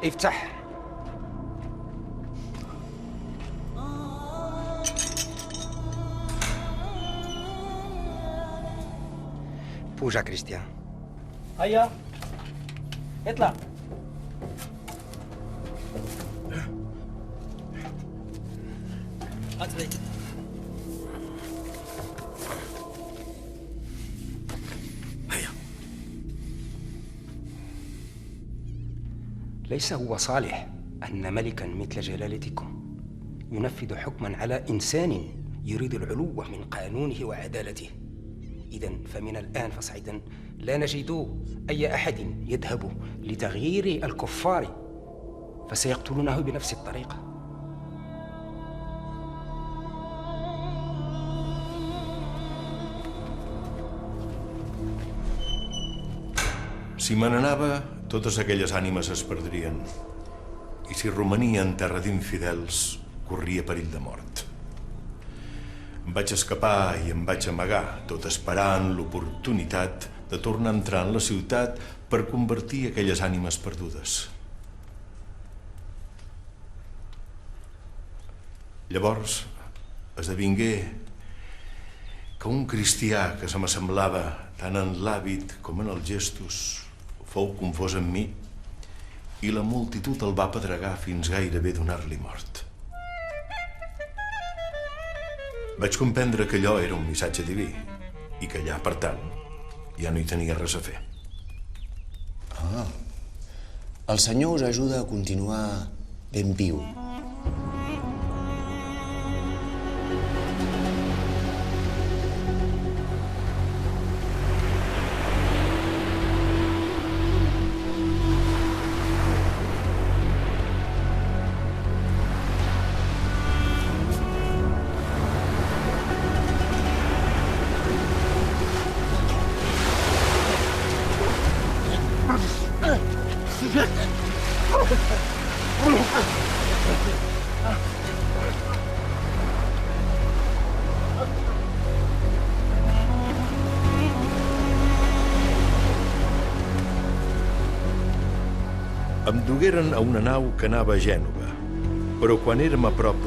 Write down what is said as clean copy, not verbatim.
افتح. بوجا كريستيان. هيا اطلع. أطلع. هيا. ليس هو صالح أن ملكا مثل جلالتكم ينفذ حكما على إنسان يريد العلو من قانونه وعدالته. إذن فمن الآن فصعدا لا نجد أي أحد يذهب لتغيير الكفار، فسيقتلونه بنفس الطريقة. Si me n'anava, totes aquelles ànimes es perdrien. I si romania en terra d'infidels, corria perill de mort. Em vaig escapar i em vaig amagar, tot esperant l'oportunitat de tornar a entrar en la ciutat per convertir aquelles ànimes perdudes. Llavors, esdevingué que un cristià que se m'assemblava tant en l'hàbit com en els gestos fou confós amb mi i la multitud el va pedregar fins gairebé donar-li mort. Vaig comprendre que allò era un missatge diví i que allà, per tant, ja no hi tenia res a fer. Ah, el senyor us ajuda a continuar ben viu. Em dugueren a una nau que anava a Gènova, però quan érem a prop del